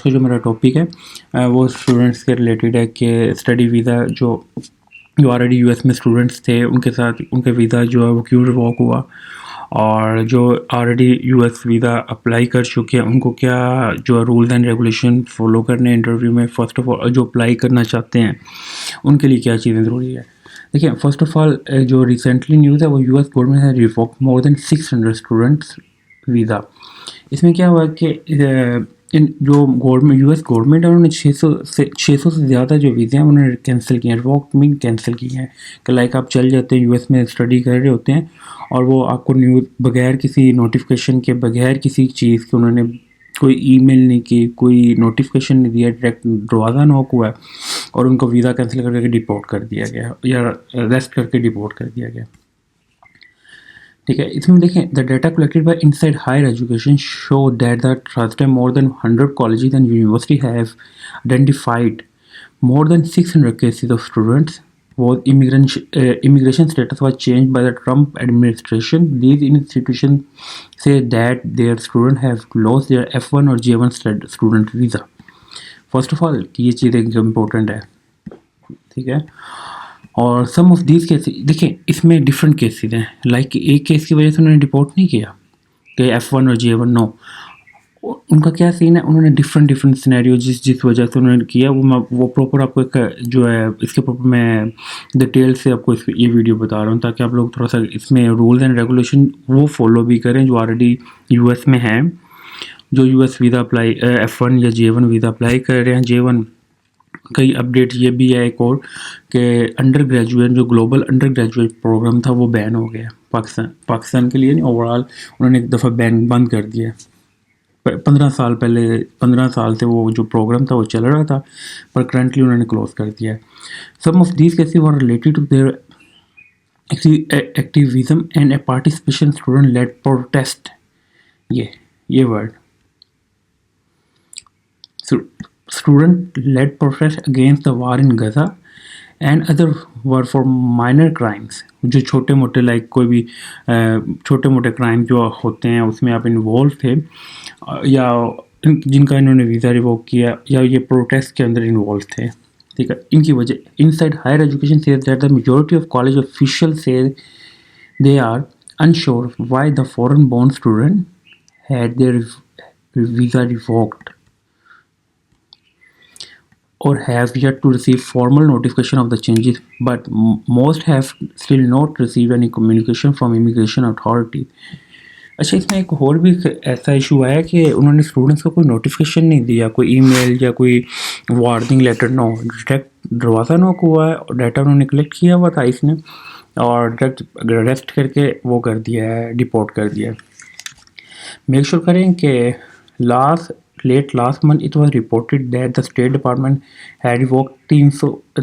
का जो मेरा टॉपिक है वो स्टूडेंट्स के रिलेटेड है कि स्टडी वीज़ा जो ऑलरेडी यूएस में स्टूडेंट्स थे उनके साथ उनका वीज़ा जो है वो क्यों रिवॉक हुआ, और जो ऑलरेडी यूएस वीज़ा अप्लाई कर चुके हैं उनको क्या जो रूल्स एंड रेगुलेशन फॉलो करने हैं इंटरव्यू में। फ़र्स्ट ऑफ ऑल जो अप्लाई करना चाहते हैं उनके लिए क्या चीज़ें ज़रूरी है। देखिए, फर्स्ट ऑफ ऑल जो रिसेंटली न्यूज़ है वो यूएस गवर्नमेंट है revoke more than 600 students visa. इसमें क्या हुआ कि इन जो गवर्नमेंट यूएस गवर्नमेंट है उन्होंने 600 से ज़्यादा जो वीज़े हैं उन्होंने कैंसिल किए हैं। रिवोक मीन कैंसिल किए हैं कि लाइक आप चल जाते हैं यूएस में स्टडी कर रहे होते हैं और वो आपको न्यूज़ बगैर किसी नोटिफिकेशन के, बगैर किसी चीज़ के, उन्होंने कोई ईमेल नहीं की, कोई नोटिफिकेशन नहीं दिया, डायरेक्ट दरवाज़ा नॉक हुआ है और उनको वीज़ा कैंसिल करके डिपोर्ट कर दिया गया या अरेस्ट करके डिपोर्ट कर दिया गया। ठीक है, इसमें देखें the data collected by inside higher education show that the trust time more than 100 colleges and university have identified more than 600 cases of students whose immigration status was changed by the Trump administration. These institutions say that their students have lost their F1 or J1 student visa. First of all, ये चीज़ एक important है, ठीक है। और सम of these cases देखिए इसमें different cases हैं। Like एक केस की वजह से उन्होंने डिपोर्ट नहीं किया कि F1 और J1, नो। उनका क्या सीन है, उन्होंने डिफरेंट सिनेरियो जिस वजह से उन्होंने किया वो प्रॉपर आपको एक जो है इसके प्रॉपर मैं डिटेल से आपको ये वीडियो बता रहा हूँ ताकि आप लोग थोड़ा सा इसमें रूल्स एंड रेगुलेशन वो फॉलो भी करें जो ऑलरेडी यूएस में हैं, जो यूएस वीज़ा अप्लाई F1 या J1 वीज़ा अप्लाई कर रहे हैं। J1 कई अपडेट ये भी है एक और कि अंडर ग्रेजुएट जो ग्लोबल अंडर ग्रेजुएट प्रोग्राम था वो बैन हो गया पाकिस्तान के लिए नहीं, ओवरऑल उन्होंने एक दफ़ा बैन बंद कर दिया। 15 साल से वो जो प्रोग्राम था वो चल रहा था, पर करंटली उन्होंने क्लोज कर दिया है। Some of these cases were related to their activism and a participation student led protest. ये were student led protest against the war in Gaza and other were for minor crimes. जो छोटे मोटे like कोई भी छोटे मोटे crime जो होते हैं उसमें आप इन्वॉल्व थे या जिनका इन्होंने वीज़ा रिवोक किया या ये प्रोटेस्ट के अंदर इन्वॉल्व थे, ठीक है। इनकी वजह inside higher education says that the majority of college official say they are unsure why the foreign born student had their visa revoked or have yet to receive formal notification of the changes, but most have still not received any communication from immigration authority. अच्छा, इसमें एक और भी ऐसा issue आया कि उन्होंने students को कोई नोटिफिकेशन नहीं दिया, कोई ईमेल या कोई वार्निंग लेटर, नो, डायरेक्ट दरवाज़ा नॉक हुआ है और डाटा उन्होंने कलेक्ट किया हुआ था इसने और डायरेक्ट अरेस्ट करके वो कर दिया है, डिपोर्ट कर दिया है। मेक श्योर करें कि late last month it was reported that the State Department had revoked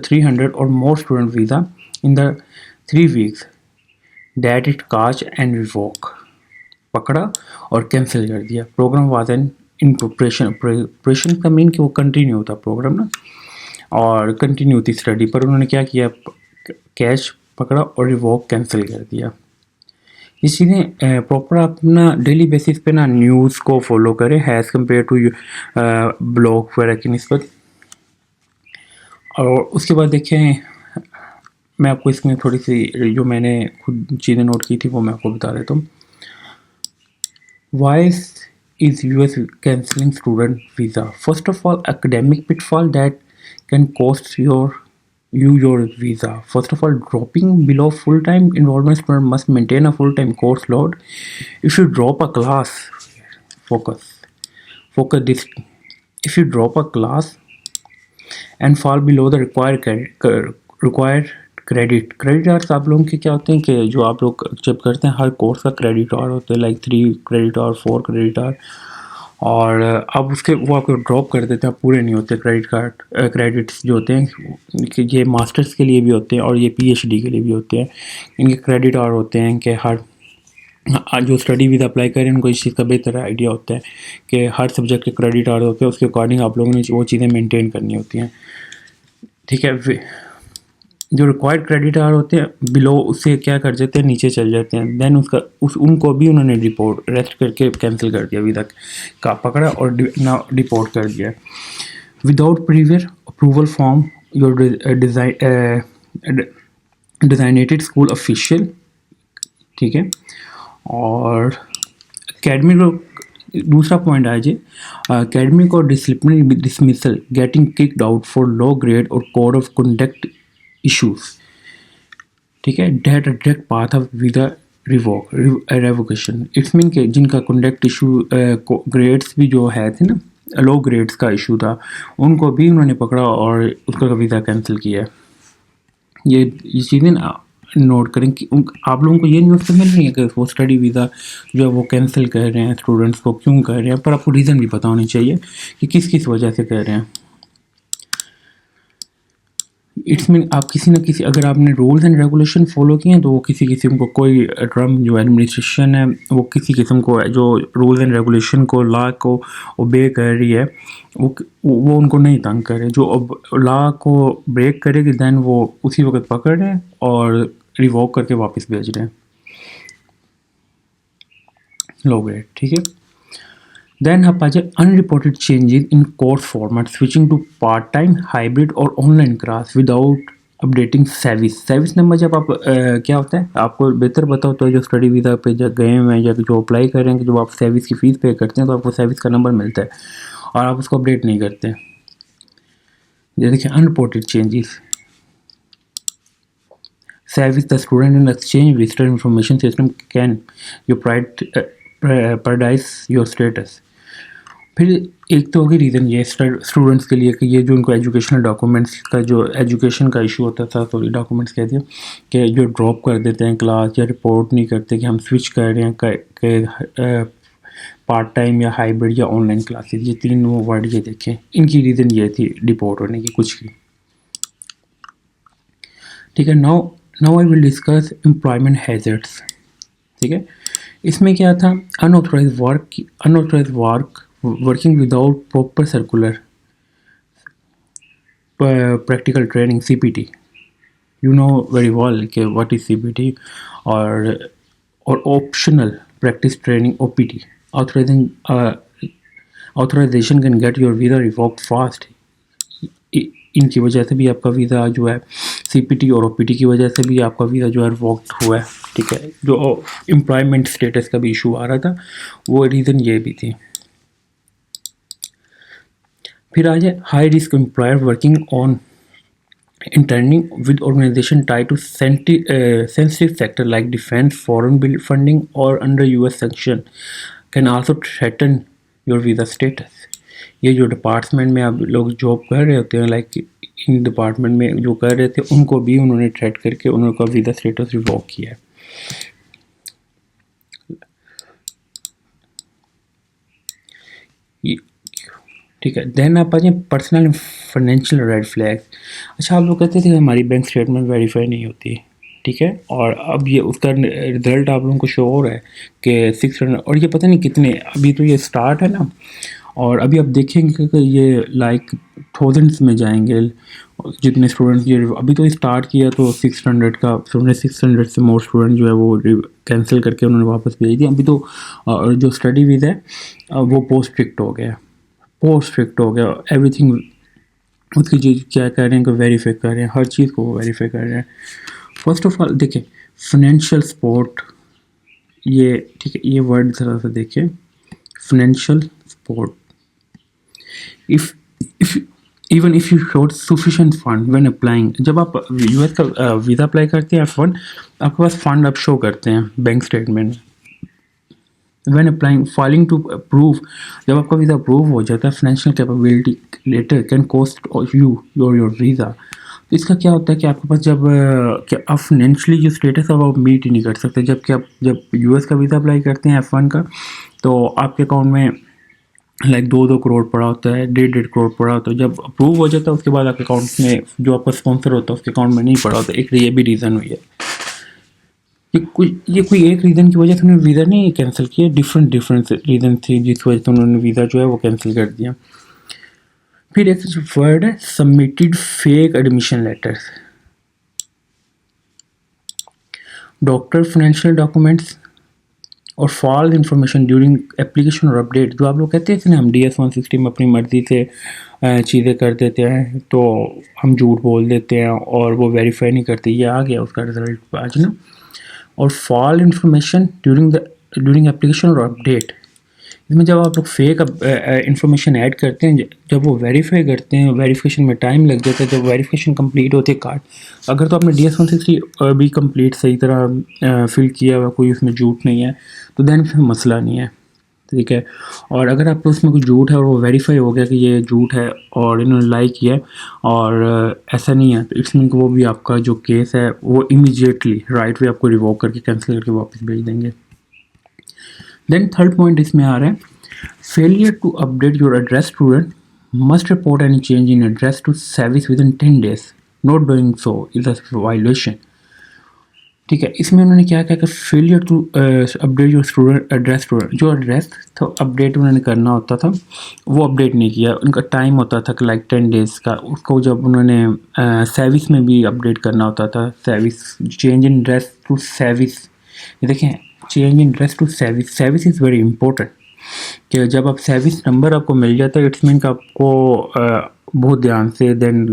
300 or more student visa in the 3 weeks that it catch and revoke, पकड़ा और कैंसिल कर दिया। प्रोग्राम वाज इन प्रिपरेशन का mean कि वो continue होता programme ना, और कंटिन्यू थी स्टडी, पर उन्होंने क्या किया, कैच पकड़ा और रिवोक कैंसिल कर दिया। ये चीज़ें प्रॉपर आप ना डेली बेसिस पे ना न्यूज़ को फॉलो करें हैज़ कम्पेयर टू ब्लॉग वगैरह की निस्बत। और उसके बाद देखें, मैं आपको इसमें थोड़ी सी जो मैंने खुद चीज़ें नोट की थी वो मैं आपको बता देता हूँ। Why is US cancelling student visa? First of all, academic pitfall that can cost your visa. First of all, dropping below full-time enrollment student must maintain a full-time course load. If you drop a class, focus this. If you drop a class and fall below the required credit hours, आप लोगों के क्या होते हैं कि जो आप लोग जब करते हैं हर कोर्स का क्रेडिट आवर होते हैं, like 3 credit hour, 4 credit hour, और अब उसके वो आपको ड्रॉप कर देते हैं, पूरे नहीं होते क्रेडिट्स जो होते हैं कि ये मास्टर्स के लिए भी होते हैं और ये PhD के लिए भी होते हैं। इनके क्रेडिट आवर होते हैं कि हर जो स्टडी वीज़ा अप्लाई करें उनको इस चीज़ का बेहतर आइडिया होता है कि हर सब्जेक्ट के क्रेडिट आवर होते हैं, उसके अकॉर्डिंग आप लोगों ने वो चीज़ें मेंटेन करनी होती हैं, ठीक है। जो रिक्वायर्ड क्रेडिट आवर होते हैं बिलो उससे क्या कर जाते हैं, नीचे चल जाते हैं। देन उनको भी उन्होंने डिपोर्ट रेस्ट करके कैंसिल कर दिया, वीज़ा का पकड़ा और डिपोर्ट कर दिया। Without praevia approval from your designated school official, ठीक है। और अकेडमिक दूसरा पॉइंट आ जाए, अकेडमिक और disciplinary dismissal getting kicked out for low grade और कोड ऑफ कंडक्ट इश्यूज, ठीक है। That direct path of visa revocation, it's mean के जिनका कंडक्ट इशू ग्रेड्स भी जो है थे ना, लो ग्रेड्स का इशू था, उनको भी उन्होंने पकड़ा और उसका वीज़ा कैंसिल किया। ये चीज़ें ना नोट करें कि आप लोगों को ये न्यूज़ तो मिल रही है कि वो स्टडी वीज़ा जो है वो कैंसिल कर रहे हैं स्टूडेंट्स को, क्यों कर रहे हैं, पर आपको रीज़न भी पता होनी चाहिए कि किस किस वजह से कर रहे हैं। इट्स मीन आप किसी न किसी, अगर आपने रूल्स एंड रेगुलेशन फॉलो किए हैं तो वो किसी किस्म को कोई ट्रम्प जो एडमिनिस्ट्रेशन है वो किसी किस्म को जो रूल्स एंड रेगुलेशन को लॉ को ओबे कर रही है वो उनको नहीं तंग करे। जो लॉ को ब्रेक करेगी दैन वो उसी वक्त पकड़ रहे हैं और रिवोक करके वापस भेज रहे हैं लोग, ठीक है। Then आप आ जाए unreported changes in course format, switching to part time, hybrid और online class without updating service. Service number जब आप क्या होता है आपको बेहतर पता होता है, जो स्टडी वीज़ा पे जब गए हुए हैं या जो अप्लाई कर रहे हैं कि जब आप सर्विस की फ़ीस पे करते हैं तो आपको सर्विस का नंबर मिलता है और आप उसको अपडेट नहीं करते। ये देखिए unreported changes, service the student in exchange visitor information system can you paradise your status। फिर एक तो होगी रीज़न ये स्टूडेंट्स के लिए कि ये जो उनको एजुकेशनल डॉक्यूमेंट्स का जो एजुकेशन का इशू होता था, सॉरी डॉक्यूमेंट्स कह दिया, कि जो ड्रॉप कर देते हैं क्लास या रिपोर्ट नहीं करते कि हम स्विच कर रहे हैं पार्ट टाइम या हाइब्रिड या ऑनलाइन क्लासेस, ये तीन वो वर्ड ये देखें, इनकी रीज़न ये थी डिपोर्ट होने की कुछ की, ठीक है। Now I will discuss employment hazards, ठीक है। इसमें क्या था, unauthorised work working without proper curricular practical training CPT, you know very well कि व्हाट इज CPT, और optional practice training OPT। Authorisation can get your visa revoked fast, इनकी वजह से भी आपका वीज़ा जो है CPT और OPT की वजह से भी आपका वीज़ा जो है रिवोक्ड हुआ है, ठीक है। जो एम्प्लॉयमेंट स्टेटस का भी इशू आ रहा था वो रीज़न ये भी थी। फिर आ जाए high risk employer working on interning with organisation tied to sensitive sector like defence, foreign funding or under US section can also threaten your visa status. ये जो डिपार्टमेंट में आप लोग जॉब कर रहे होते हैं, लाइक इन डिपार्टमेंट में जो कर रहे थे उनको भी उन्होंने थ्रेट करके उनका वीज़ा स्टेटस रिवोक किया है। ठीक है। देन आप आ जाए पर्सनल फाइनेंशियल रेड फ्लैग। अच्छा, आप लोग कहते थे हमारी बैंक स्टेटमेंट वेरीफाई नहीं होती, ठीक है, और अब ये उसका रिज़ल्ट आप लोगों को शो हो रहा है कि 600 और ये पता नहीं कितने, अभी तो ये स्टार्ट है ना, और अभी आप देखेंगे कि ये लाइक थाउजेंड्स में जाएंगे जितने स्टूडेंट्स ये अभी तो स्टार्ट किया, तो 600 का 600 से मोर स्टूडेंट जो है वो कैंसिल करके उन्होंने वापस भेज दिया। अभी तो जो स्टडी वीज़ा है वो बहुत स्ट्रिक्ट हो गया एवरीथिंग, उसकी चीज़ क्या कर रहे हैं कि वेरीफाई कर रहे हैं, हर चीज़ को वेरीफाई कर रहे हैं। फर्स्ट ऑफ ऑल देखिए फाइनेंशियल सपोर्ट, ये ठीक है, ये वर्ड ज़रा सा देखिए, financial support, if even if you showed sufficient fund when applying, जब आप US का वीज़ा अप्लाई करते हैं F1, आपके पास फंड आप शो करते हैं bank statement. When applying filing to approve, जब आपका वीज़ा अप्रूव हो जाता है, financial capability letter can cost you your visa. तो इसका क्या होता है कि आपके पास जब क्या आप फाइनेंशियली जो स्टेटस है वो आप मीट ही नहीं कर सकते, जबकि आप जब US का वीज़ा अप्लाई करते हैं F1 का, तो आपके अकाउंट में लाइक 2-2 करोड़ पड़ा होता है, 1.5 करोड़ पड़ा होता है। जब अप्रूव हो जाता है उसके बाद आपके अकाउंट में जो आपका स्पॉन्सर होता है उसके अकाउंट में नहीं पड़ा होता। एक ये भी रीज़न हुई है, ये कोई एक रीज़न की वजह से उन्होंने वीज़ा नहीं कैंसिल किया, डिफरेंट रीज़न थी जिस वजह से उन्होंने वीज़ा जो है वो कैंसिल कर दिया। फिर एक वर्ड है submitted fake admission letters, doctor financial documents और फॉल्स इन्फॉर्मेशन ड्यूरिंग एप्लीकेशन और अपडेट। जो आप लोग कहते हैं ना हम DS-160 में अपनी मर्ज़ी से चीज़ें कर देते हैं, तो हम झूठ बोल देते हैं और वो वेरीफाई नहीं करते। ये आ गया उसका रिज़ल्ट आज ना। और फॉल्स इन्फॉर्मेशन ड्यूरिंग एप्लीकेशन और अपडेट, इसमें जब आप लोग फेक इन्फॉर्मेशन ऐड करते हैं, जब वो वेरीफाई करते हैं, वेरिफिकेशन में टाइम लग जाता है, जब वेरिफिकेशन कंप्लीट होती है कार्ड, अगर तो आपने DS-160 भी कंप्लीट सही तरह फिल किया हुआ, कोई उसमें झूठ नहीं है, तो देन फिर मसला नहीं है, ठीक है। और अगर आप उसमें कोई झूठ है और वो वेरीफाई हो गया कि ये झूठ है और इन्होंने लाइक किया है और ऐसा नहीं है, तो इट्स मीन वो भी आपका जो केस है वो इमीडिएटली राइट वे आपको रिवोक करके कैंसिल करके वापस भेज देंगे। देन थर्ड पॉइंट इसमें आ रहा है, failure to update your address student must report any change in address to service within 10 days, not doing so is a violation. ठीक है, इसमें उन्होंने क्या कहा कि failure to update your student address, student जो एड्रेस तो update उन्होंने करना होता था वो अपडेट नहीं किया, उनका टाइम होता था कि लाइक 10 days का, उसको जब उन्होंने सर्विस में भी अपडेट करना होता था, service change in address to service, ये देखें change in address to service, service is very important. कि जब आप सर्विस नंबर आपको मिल जाता है, इट्स मीन कि आपको बहुत ध्यान से देन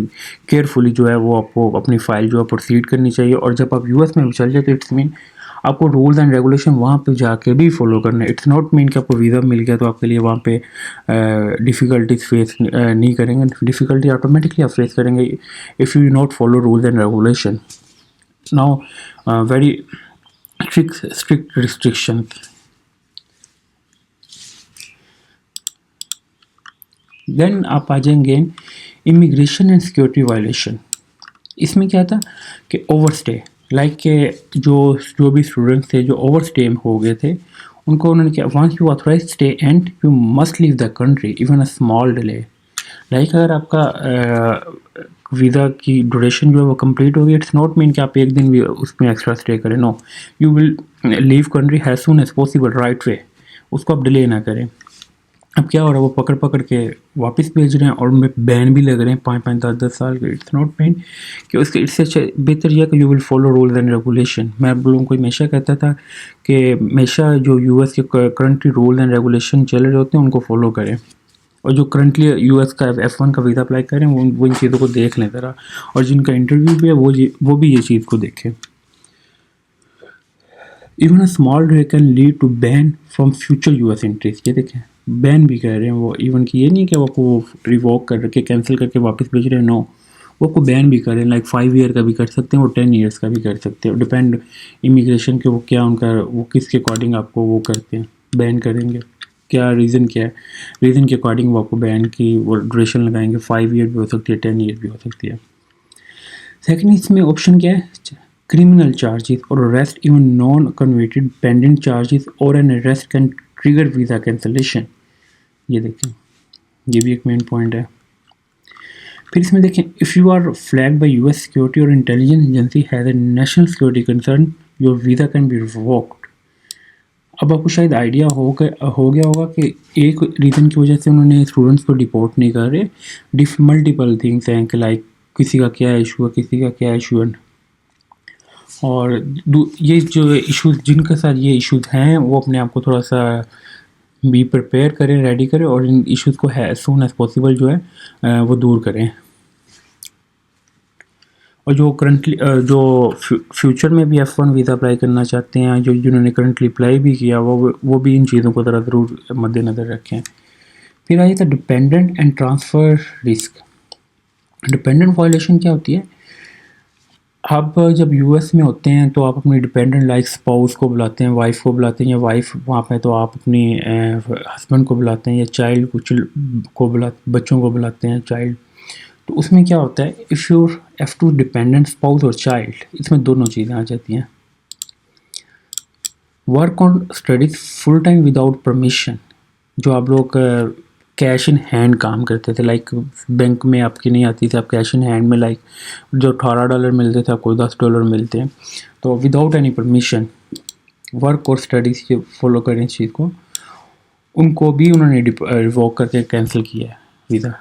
केयरफुली जो है वो आपको अपनी फ़ाइल जो है प्रोसीड करनी चाहिए। और जब आप US में भी चल जाते, इट्स मीन आपको रूल्स एंड रेगुलेशन वहाँ पे जाके भी फॉलो करना है। इट्स नॉट मीन कि आपको वीज़ा मिल गया तो आपके लिए वहाँ पे डिफ़िकल्टीज फेस नहीं करेंगे, डिफ़िकल्टी ऑटोमेटिकली आप फेस करेंगे if you not follow rules and regulation. Now very strict restriction. Then आप आ जाएंगे इमिग्रेशन एंड सिक्योरिटी वायलेशन। इसमें क्या था कि ओवरस्टे, लाइक के जो भी स्टूडेंट्स थे जो ओवरस्टे हो गए थे, उनको उन्होंने क्या, once you authorise stay and you must leave the country even a small delay. Like अगर आपका वीज़ा की ड्यूरेशन जो है वो कंप्लीट होगी, इट्स नॉट मीन कि आप एक दिन भी उसमें एक्स्ट्रा स्टे करें, no, you will leave country as soon as possible right way, उसको आप डिले ना करें। अब क्या हो रहा है, वो पकड़ पकड़ के वापस भेज रहे हैं और उनमें बैन भी लग रहे हैं 5-5 10-10 साल के। इट्स नॉट मीन कि उसके, इससे अच्छा बेहतर यह कि you will follow rules and regulation. मैं आप लोगों को हमेशा कहता था कि हमेशा जो US के करंटली रूल एंड रेगुलेशन चल रहे होते हैं उनको फॉलो करें, और जो करंटली US का F1 का वीज़ा अप्लाई करें वो इन चीज़ों को देख लें ज़रा, और जिनका इंटरव्यू भी है वो भी ये चीज़ को देखें। Even a small delay can lead to ban from future US entries. ये देखें बैन भी कह रहे हैं वो, इवन कि ये नहीं कि वो आपको रिवोक करके कैंसिल करके वापस भेज रहे हैं, नो, वो आपको बैन भी करें, लाइक 5 ईयर का भी कर सकते हैं, वो 10 ईयर्स का भी कर सकते हैं, डिपेंड इमिग्रेशन के वो क्या उनका वो किसके अकॉर्डिंग आपको वो करते हैं, बैन करेंगे, क्या रीज़न क्या है, रीज़न के अकॉर्डिंग वो आपको बैन की वो ड्यूरेशन लगाएंगे, 5 ईयर भी हो सकती है, 10 ईयर भी हो सकती है। सेकेंड इसमें ऑप्शन क्या है, criminal charges or arrest even non convicted pending charges or an arrest can trigger visa cancellation. ये देखें ये भी एक मेन पॉइंट है। फिर इसमें देखें, if you are flagged by US security or intelligence agency has a national security concern, your visa can be revoked. अब आपको शायद आइडिया हो गया होगा कि एक रीज़न की वजह से उन्होंने स्टूडेंट्स को डिपोर्ट नहीं कर रहे, मल्टीपल थिंग्स हैं कि लाइक किसी का क्या इशू है, किसी का क्या इशू है, और ये जो इश्यूज जिनके साथ ये इश्यूज हैं वो अपने आप को थोड़ा सा भी प्रिपेयर करें, रेडी करें, और इन इश्यूज़ को है सून एज पॉसिबल जो है वो दूर करें। और जो करंटली जो फ्यूचर में भी F1 वीज़ा अप्लाई करना चाहते हैं, जो जिन्होंने करंटली अप्लाई भी किया वो भी इन चीज़ों को ज़रा ज़रूर मद्देनज़र रखें। फिर आइए था dependent and transfer risk. Dependent violation क्या होती है, आप जब US में होते हैं तो आप अपनी डिपेंडेंट लाइक स्पाउस को बुलाते हैं, वाइफ को बुलाते हैं, या वाइफ वहाँ पे तो आप अपनी हस्बैंड को बुलाते हैं, या चाइल्ड को बच्चों को बुलाते हैं, चाइल्ड। तो उसमें क्या होता है, if you F2 dependent spouse और चाइल्ड, इसमें दोनों चीज़ें आ जाती हैं। Work on studies full time without permission, जो आप लोग कैश इन हैंड काम करते थे, लाइक बैंक में आपकी नहीं आती थी, आप कैश इन हैंड में लाइक जो $18 मिलते थे आपको $10 मिलते हैं, तो विदाउट एनी परमिशन वर्क और स्टडीज़ के फॉलो करें इस चीज़ को, उनको भी उन्होंने रिवोक करके कैंसिल किया है वीज़ा।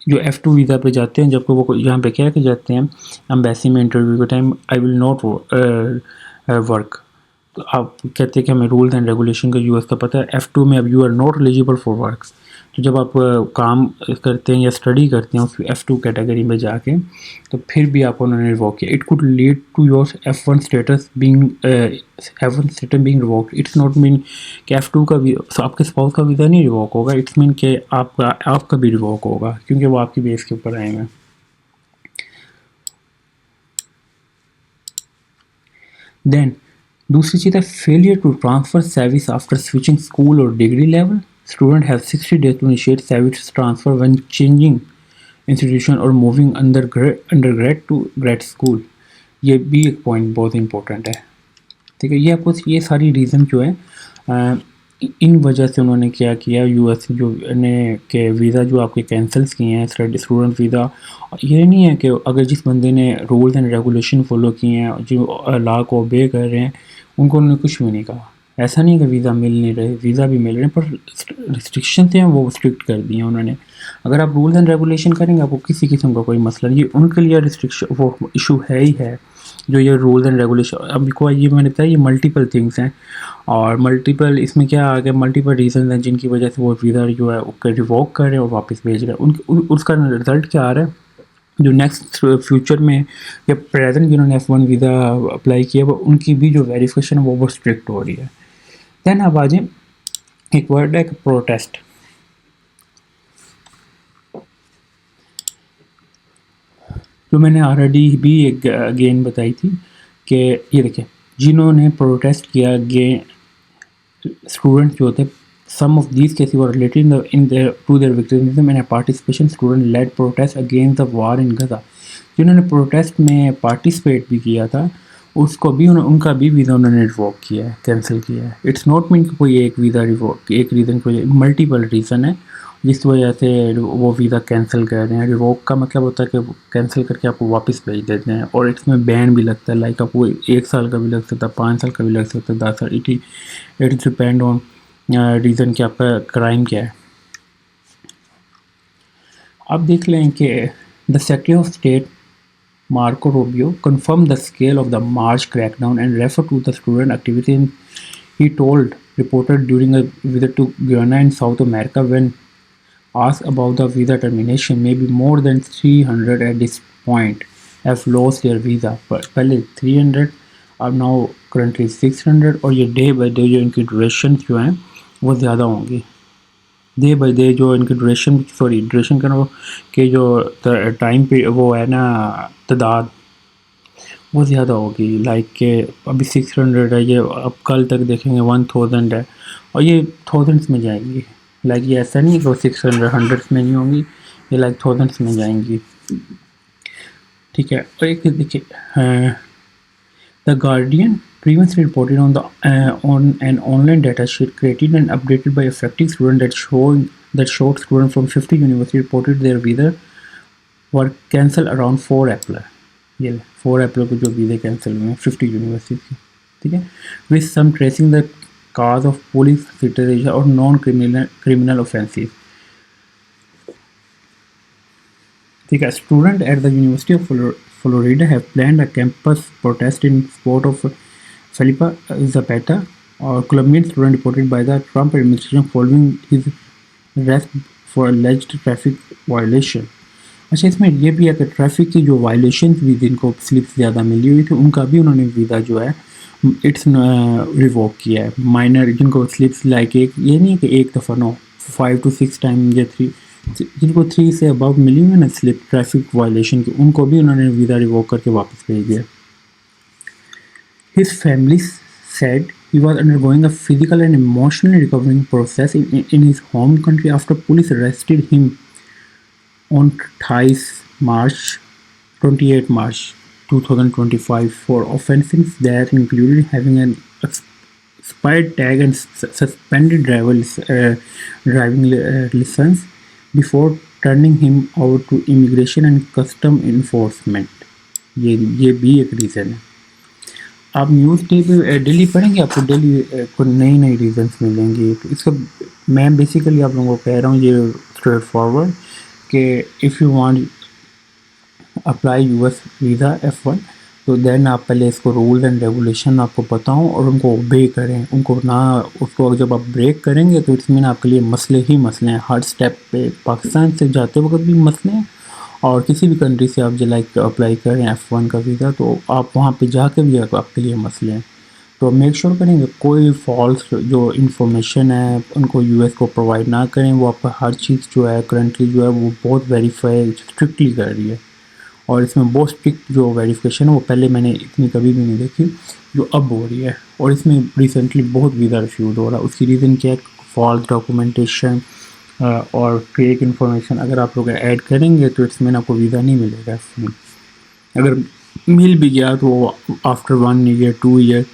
जो F2 वीज़ा पे जाते हैं, जबकि वो यहाँ पे कह के जाते हैं एम्बेसी में इंटरव्यू के time, I will not work. तो आप कहते हैं कि हमें रूल्स एंड रेगुलेशन का यूएस का पता है। F2 में अब you are not eligible for work. तो जब आप काम करते हैं या स्टडी करते हैं उस F2 कैटेगरी में जाके, तो फिर भी आपको उन्होंने रिवॉक किया। It could lead to your F1 status being revoked. It's not mean कि F2 का भी आपके स्पाउस का वीज़ा नहीं रिवॉक होगा, इट्स मीन कि आपका भी रिवॉक होगा, क्योंकि वो आपकी बेस के ऊपर आए हैं। देन दूसरी चीज़ है फेलियर टू ट्रांसफ़र सर्विस after switching school or degree level. Student have 60 days to initiate सर्विस transfer when changing institution or moving undergrad to grad school. ये भी एक पॉइंट बहुत इंपॉर्टेंट है। ठीक है, ये आपको ये सारी रीज़न जो है इन वजह से उन्होंने क्या किया, यूएस जो ने के वीज़ा जो आपके कैंसल्स किए हैं स्टूडेंट वीज़ा। ये नहीं है कि अगर जिस बंदे ने रूल्स एंड रेगुलेशन फॉलो किए हैं, जो लॉ को ओबे कर रहे हैं, उनको उन्होंने कुछ भी नहीं कहा। ऐसा नहीं कि वीज़ा मिल नहीं रहे, वीज़ा भी मिल रहे हैं, पर रिस्ट्रिक्शन थे वो स्ट्रिक्ट कर दिए उन्होंने। अगर आप रूल्स एंड रेगुलेशन करेंगे आपको किसी किस्म का कोई मसला नहीं, ये उनके लिए रिस्ट्रिक्शन वो इशू है ही है, जो ये रूल्स एंड रेगुलेशन। अब को ये मैंने बताया ये मल्टीपल थिंग्स हैं, और मल्टीपल इसमें क्या आ गया, मल्टीपल रीज़न हैं जिनकी वजह से वो वीज़ा जो है उसका रिवोक कर रहे हैं और वापस भेज रहे हैं। उसका रिज़ल्ट क्या आ रहा है, जो नेक्स्ट फ्यूचर में या प्रेजेंट जिन्होंने F1 वीज़ा अप्लाई किया वो उनकी भी जो वेरिफिकेशन है वो स्ट्रिक्ट हो रही है। दैन अब आ जाए एक वर्ड है प्रोटेस्ट। जो मैंने ऑलरेडी भी एक अगेन बताई थी कि ये देखिए जिन्होंने प्रोटेस्ट किया स्टूडेंट जो होते, some of these cases were related to their victimism and a participation student led protest against the war in Gaza। जिन्होंने प्रोटेस्ट में पार्टिसिपेट भी किया था उसको भी उनका भी वीज़ा उन्होंने रिवोक किया है, कैंसिल किया है। इट्स नॉट मीन कि कोई एक वीज़ा रिवोक, एक रीज़न कोई मल्टीपल रीज़न है जिस वजह से वो वीज़ा कैंसिल कर रहे हैं। रिवोक का मतलब होता है कि कैंसिल करके आपको वापस भेज देते हैं, और इसमें बैन भी लगता है, लाइक आपको 1 साल का भी लग सकता है, 5 साल का भी लग सकता है, 10 साल। इट डिपेंड ऑन रीज़न कि आपका क्राइम क्या है। अब देख लें कि the secretary of state Marco Rubio confirmed the scale of the March crackdown and referred to the student activity he told reported during a visit to Guyana in South America when asked about the visa termination. Maybe more than 300 at this point have lost their visa. पहले 300 अब now currently 600, और ये day by day जो इनकी duration जो हैं वो ज़्यादा होंगी। डे बाई डे जो इनकी ड्यूरेशन का कि जो टाइम पे वो है ना तादाद वो ज़्यादा होगी। लाइक के अभी 600 है, ये अब कल तक देखेंगे 1000 है, और ये थाउजेंड्स में जाएंगी। लाइक ये ऐसा नहीं कि वो 600 हंड्रेड्स में नहीं होंगी, ये लाइक थाउजेंड्स में जाएंगी। ठीक है, और एक देखिए the guardian previously reported on an online data sheet created and updated by affected student that showed students from 50 universities reported their visa were cancelled around 4 April। ये 4 अप्रैल को जो वीज़े कैंसिल हुए हैं 50 यूनिवर्सिटी की। ठीक है, with some tracing the cause of police citizenship और non criminal offences. ठीक है, student at the university of Florida have planned a campus protest in support of Felipe Zapata, or Colombian student deported by the Trump administration following his arrest for alleged traffic violation। अच्छा, इसमें ये भी है कि traffic की जो violation भी जिनको स्लिप ज़्यादा मिली हुई थी उनका भी उन्होंने वीज़ा जो है इट्स रिवोक किया है। माइनर जिनको स्लिप्स लाइक एक ये नहीं कि एक दफ़ा नो 5 to 6 टाइम या 3 जिनको 3 से अबव मिली हुई ना स्लिप ट्रैफिक वायलेशन की, उनको भी उन्होंने वीज़ा रिवोक करके वापस भेज दिया। His family said he was undergoing a physical and emotional recovering process in his home country after police arrested him on 28 March 2025 for offenses that included having an expired tag and suspended driving license before turning him over to immigration and custom enforcement। ये भी एक reason है। आप news daily पढ़ेंगे आपको daily को नई नई रीजंस मिलेंगी। इसका मैं बेसिकली आप लोगों को कह रहा हूँ ये स्ट्रेट फॉरवर्ड कि if you want apply US visa F1, तो देन आप पहले इसको रूल्स एंड रेगुलेशन आपको बताऊं और उनको ओबे करें, उनको ना, उसको जब आप ब्रेक करेंगे तो इसमें आपके लिए मसले ही मसले हैं। हर स्टेप पे पाकिस्तान से जाते वक्त भी मसले हैं, और किसी भी कंट्री से आप जो लाइक अप्लाई करें F1 का वीज़ा, तो आप वहाँ पे जाके भी आपके लिए मसले हैं। तो मेक श्योर करेंगे कोई फॉल्स जो इन्फॉर्मेशन है उनको यूएस को प्रोवाइड ना करें। वो आपका हर चीज़ जो है करंटली जो है वो बहुत वेरीफाई स्ट्रिक्टली कर रही है, और इसमें बहुत स्ट्रिक्ट जो वेरिफिकेशन है वो पहले मैंने इतनी कभी भी नहीं देखी जो अब हो रही है। और इसमें रिसेंटली बहुत वीज़ा रिफ्यूज़ हो रहा है। उसकी रीज़न क्या है? फॉल्स डॉक्यूमेंटेशन और फेक इन्फॉर्मेशन अगर आप लोग ऐड करेंगे तो इसमें आपको वीज़ा नहीं मिलेगा। अगर मिल भी गया तो आफ्टर 1 ईयर 2 ईयर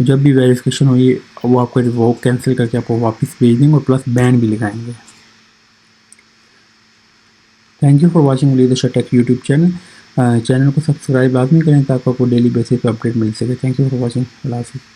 जब भी वेरिफिकेशन हुई वो आपको रिवोक कैंसिल करके आपको वापस भेज देंगे और प्लस बैन भी लगाएंगे। Thank you for watching leadership tech YouTube channel. Channel को सब्सक्राइब लाजमी करें ताकि आपको डेली बेसिस पे अपडेट मिल सके। Thank you for watching. अल्लाह हाफ़िज़।